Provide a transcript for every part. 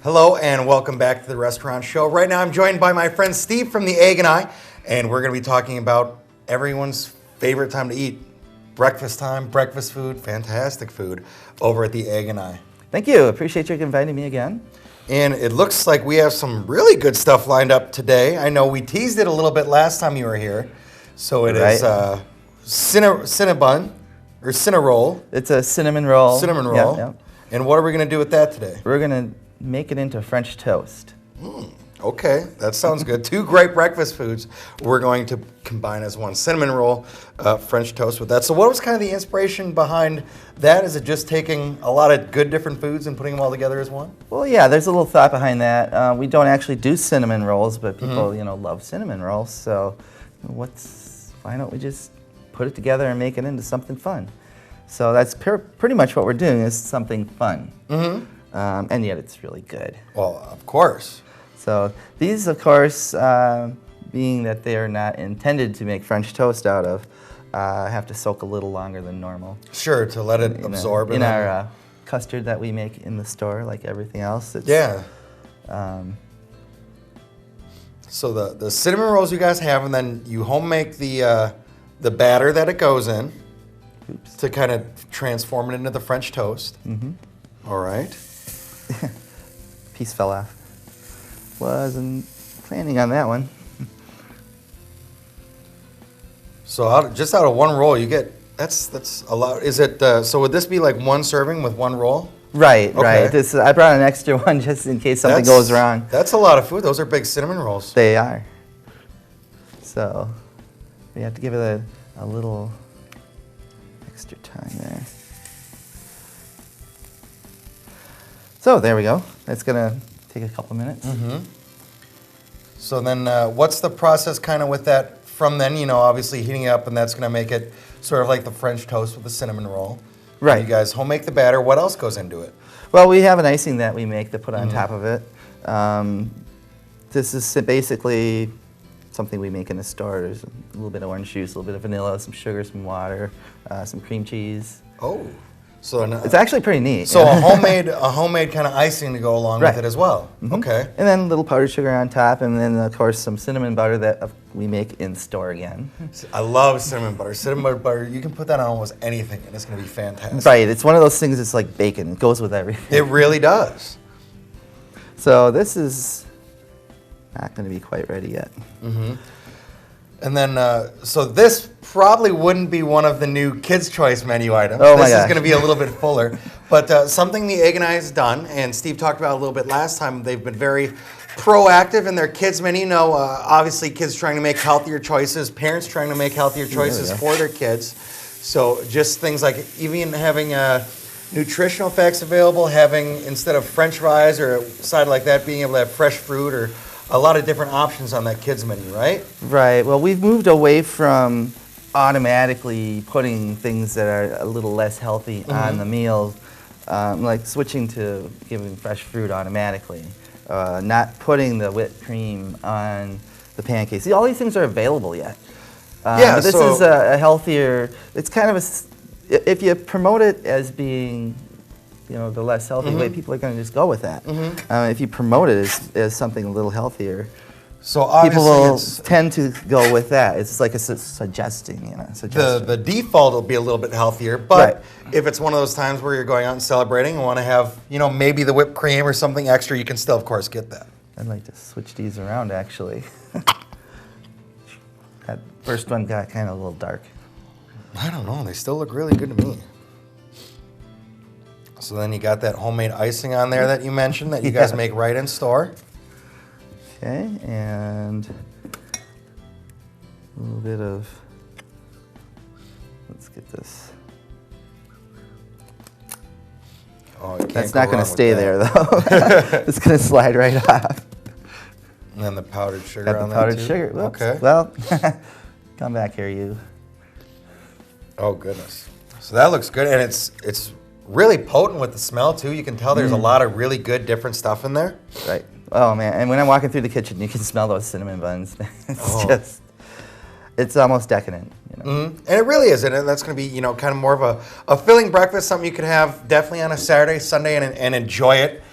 Hello and welcome back to the Restaurant Show. Right now I'm joined by my friend Steve from the Egg and I, and we're going to be talking about everyone's favorite time to eat. Breakfast time, breakfast food, fantastic food over at the Egg and I. Thank you. Appreciate you inviting me again. And it looks like we have some really good stuff lined up today. I know we teased it a little bit last time you were here. So it is Cinnabon, or Cinnaroll. It's a cinnamon roll. Cinnamon roll. Yep. And what are we going to do with that today? We're going to make it into French toast. Okay, that sounds good. Two great breakfast foods we're going to combine as one. Cinnamon roll, French toast with that. So what was kind of the inspiration behind that? Is it just taking a lot of good different foods and putting them all together as one? Well, yeah, there's a little thought behind that. We don't actually do cinnamon rolls, but people, love cinnamon rolls. So why don't we just put it together and make it into something fun? So that's pretty much what we're doing, is something fun. And yet it's really good. Well, of course. So these, of course, being that they are not intended to make French toast out of, have to soak a little longer than normal. Sure, to let it absorb. In our custard that we make in the store, like everything else. Yeah. So the cinnamon rolls you guys have, and then you home make the batter that it goes in to kind of transform it into the French toast. All right. Piece fell off. Wasn't planning on that one. So just out of one roll, you get that's a lot. Is it? So would this be like one serving with one roll? Right, Okay. right. I brought an extra one just in case something goes wrong. That's a lot of food. Those are big cinnamon rolls. They are. So we have to give it a little extra time there. So there we go. It's gonna take a couple minutes. So then what's the process kind of with that from then, obviously heating it up, and that's going to make it sort of like the French toast with the cinnamon roll. Right. You guys home make the batter. What else goes into it? Well, we have an icing that we make to put on top of it. This is basically something we make in the store. There's a little bit of orange juice, a little bit of vanilla, some sugar, some water, some cream cheese. Oh. So it's actually pretty neat. So a homemade kind of icing to go along with it as well. Okay. And then a little powdered sugar on top, and then of course some cinnamon butter that we make in store again. I love cinnamon butter. Cinnamon butter, you can put that on almost anything, and it's going to be fantastic. Right. It's one of those things. It's like bacon. It goes with everything. It really does. So this is not going to be quite ready yet. And then, so this probably wouldn't be one of the new Kids' Choice menu items. Oh my This is gosh. going to be a little bit fuller. But something the Egg and I has done, and Steve talked about a little bit last time, they've been very proactive in their kids' menu. Obviously kids trying to make healthier choices, parents trying to make healthier choices for their kids. So just things like even having nutritional facts available, having, instead of French fries or a side like that, being able to have fresh fruit or a lot of different options on that kids menu, right? Right. Well, we've moved away from automatically putting things that are a little less healthy on the meal, like switching to giving fresh fruit automatically, not putting the whipped cream on the pancakes. See, all these things are available yet. Yeah, this is a healthier. It's kind of if you promote it as being, the less healthy way, people are going to just go with that. If you promote it as something a little healthier, so obviously people will tend to go with that. It's like a suggesting, suggestion. The default will be a little bit healthier, but if it's one of those times where you're going out and celebrating and want to have, maybe the whipped cream or something extra, you can still, of course, get that. I'd like to switch these around, actually. That first one got kind of a little dark. I don't know. They still look really good to me. So then you got that homemade icing on there that you mentioned that you guys make right in store. Okay, and a little bit of, let's get this. Oh, you can't That's go not going wrong to stay with there, that. though. It's going to slide right off. And then the powdered sugar Got on the there powdered too? sugar. Whoops. Okay. Well, come back here, you. Oh, goodness. So that looks good, and it's really potent with the smell, too. You can tell there's a lot of really good different stuff in there. Right. Oh, man. And when I'm walking through the kitchen, you can smell those cinnamon buns. It's almost decadent. And it really is, and that's going to be, kind of more of a filling breakfast, something you could have definitely on a Saturday, Sunday, and enjoy it.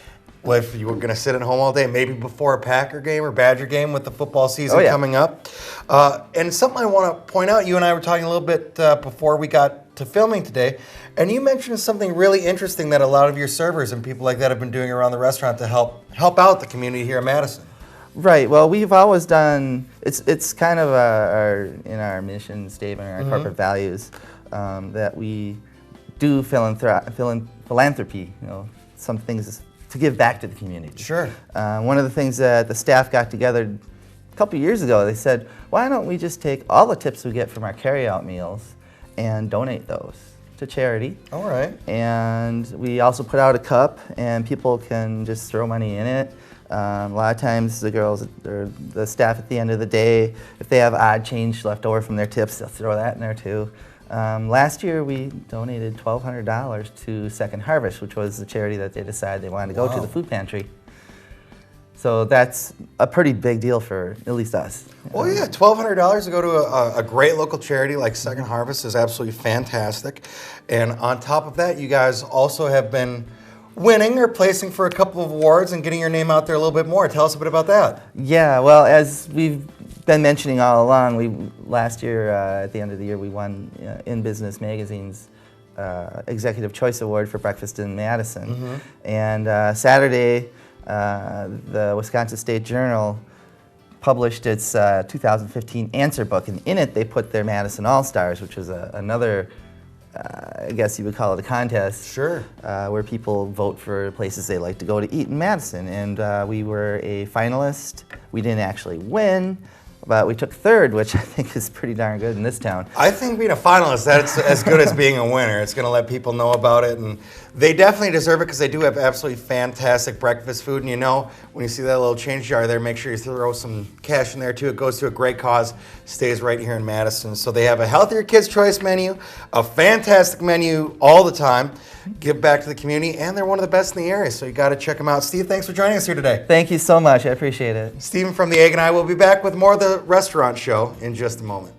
Well, if you were going to sit at home all day, maybe before a Packer game or Badger game with the football season coming up. And something I want to point out, you and I were talking a little bit before we got to filming today, and you mentioned something really interesting that a lot of your servers and people like that have been doing around the restaurant to help out the community here in Madison. Right. Well, we've always done. It's kind of in our mission statement, our corporate values, that we do philanthropy. Some things to give back to the community. Sure. One of the things that the staff got together a couple years ago, they said, why don't we just take all the tips we get from our carry-out meals and donate those to charity. All right. And we also put out a cup, and people can just throw money in it. A lot of times the girls or the staff at the end of the day, if they have odd change left over from their tips, they'll throw that in there too. Last year we donated $1,200 to Second Harvest, which was the charity that they decided they wanted to go to, the food pantry. So that's a pretty big deal for at least us. Well, yeah, $1,200 to go to a great local charity like Second Harvest is absolutely fantastic. And on top of that, you guys also have been winning or placing for a couple of awards and getting your name out there a little bit more. Tell us a bit about that. Yeah, well, as we've been mentioning all along, last year, at the end of the year, we won In Business Magazine's Executive Choice Award for Breakfast in Madison. And Saturday, the Wisconsin State Journal published its 2015 answer book, and in it they put their Madison All-Stars, which was another, I guess you would call it a contest, Sure. Where people vote for places they like to go to eat in Madison. And we were a finalist. We didn't actually win, but we took third, which I think is pretty darn good in this town. I think being a finalist, that's as good as being a winner. It's going to let people know about it, and they definitely deserve it because they do have absolutely fantastic breakfast food. And you know, when you see that little change jar there, make sure you throw some cash in there too. It goes to a great cause, stays right here in Madison. So they have a healthier kids' choice menu, a fantastic menu all the time, give back to the community, and they're one of the best in the area. So you got to check them out. Steve, thanks for joining us here today. Thank you so much. I appreciate it. Stephen from The Egg and I will be back with more of the restaurant show in just a moment.